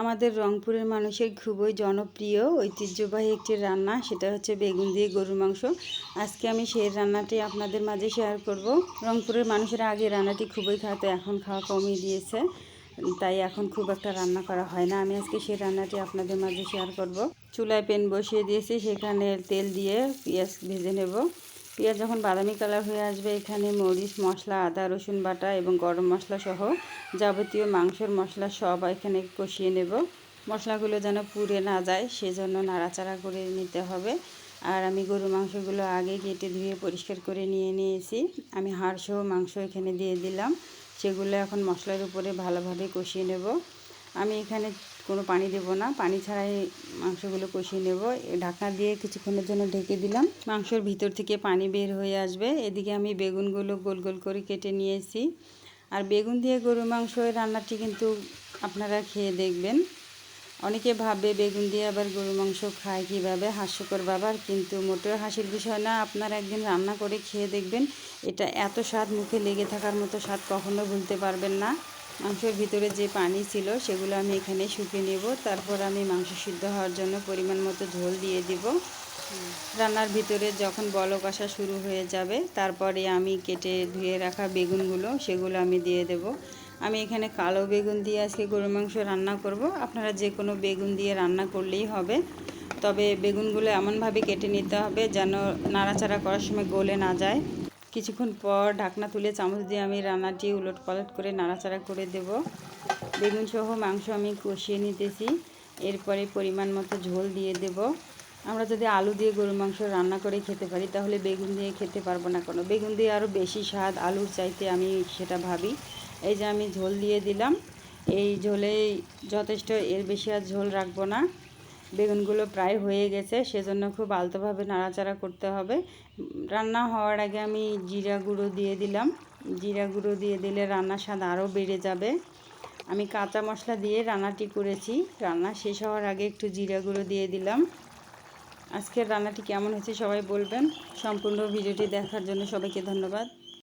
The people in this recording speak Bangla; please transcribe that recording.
আমাদের রংপুরের মানুষের খুবই জনপ্রিয় ঐতিহ্যবাহী একটি রান্না, সেটা হচ্ছে বেগুন দিয়ে গরুর মাংস। আজকে আমি সেই রান্নাটি আপনাদের মাঝে শেয়ার করব। রংপুরের মানুষেরা আগে রান্নাটি খুবই খাতো, এখন খাওয়া কমিয়ে দিয়েছে, তাই এখন খুব একটা রান্না করা হয় না। আমি আজকে সেই রান্নাটি আপনাদের মাঝে শেয়ার করব। চুলায় প্যান বসিয়ে দিয়েছি, সেখানে তেল দিয়ে পেঁয়াজ ভেজে নেব। পেঁয়াজ যখন বাদামি কালার হয়ে আসবে, এখানে মরিচ, মশলা, আদা রসুন বাটা এবং গরম মশলা সহ যাবতীয় মাংসের মশলা সব এখানে কষিয়ে নেব। মশলাগুলো যেন পুড়ে না যায়, সেজন্য নাড়াচাড়া করে নিতে হবে। আর আমি গরু মাংসগুলো আগে কেটে ধুয়ে পরিষ্কার করে নিয়ে নিয়েছি। আমি হাড় সহ মাংস এখানে দিয়ে দিলাম, সেগুলো এখন মশলার উপরে ভালোভাবে কষিয়ে নেব। আমি এখানে কোনো পানি দেব না, পানি ছাড়াই মাংসগুলো কষিয়ে নেব। ঢাকনা দিয়ে কিছুক্ষণের জন্য ঢেকে দিলাম, মাংসের ভিতর থেকে পানি বের হয়ে আসবে। এদিকে আমি বেগুনগুলো গোল গোল করে কেটে নিয়েছি। আর বেগুন দিয়ে গরুর মাংস রান্নাটি কিন্তু আপনারা খেয়ে দেখবেন। অনেকে ভাবে বেগুন দিয়ে আবার গরু মাংস খায় কীভাবে, হাস্যকর ব্যাপার, কিন্তু মোটেও হাসির বিষয় না। আপনারা একদিন রান্না করে খেয়ে দেখবেন, এটা এত স্বাদ, মুখে লেগে থাকার মতো স্বাদ কখনো ভুলতে পারবেন না। মাংসের ভিতরে যে পানি ছিল সেগুলো আমি এখানে শুকিয়ে নেব। তারপর আমি মাংস সিদ্ধ হওয়ার জন্য পরিমাণ মতো ঝোল দিয়ে দিব। রান্নার ভিতরে যখন বলক আসা শুরু হয়ে যাবে, তারপরে আমি কেটে ধুয়ে রাখা বেগুনগুলো সেগুলো আমি দিয়ে দেব। আমি এখানে কালো বেগুন দিয়ে আজকে গরুর মাংস রান্না করব। আপনারা যে কোনো বেগুন দিয়ে রান্না করলেই হবে, তবে বেগুনগুলো এমনভাবে কেটে নিতে হবে যেন নাড়াচাড়া করার সময় গলে না যায়। কিছুক্ষণ পর ঢাকনা তুলে চামচ দিয়ে আমি রান্নাটি উলট পালট করে নাড়াচাড়া করে দেব। বেগুন সহ মাংস আমি কষিয়ে নিতেছি। এরপরে পরিমাণ মতো ঝোল দিয়ে দেব। আমরা যদি আলু দিয়ে গরুর মাংস রান্না করে খেতে পারি, তাহলে বেগুন দিয়ে খেতে পারবো না কেন? বেগুন দিয়ে আরও বেশি স্বাদ আলুর চাইতে, আমি সেটা ভাবি। এই যে আমি ঝোল দিয়ে দিলাম, এই ঝোলেই যথেষ্ট, এর বেশি আর ঝোল রাখবো না। বেগুনগুলো প্রায় হয়ে গেছে, সেজন্য খুব আলতোভাবে নাড়াচাড়া করতে হবে। রান্না হওয়ার আগে আমি জিরা গুঁড়ো দিয়ে দিলাম। জিরা গুঁড়ো দিয়ে দিলে রান্নার স্বাদ আরও বেড়ে যাবে। আমি কাঁচা মশলা দিয়ে রান্নাটি করেছি, রান্না শেষ হওয়ার আগে একটু জিরা গুঁড়ো দিয়ে দিলাম। আজকের রান্নাটি কেমন হয়েছে সবাই বলবেন। সম্পূর্ণ ভিডিওটি দেখার জন্য সবাইকে ধন্যবাদ।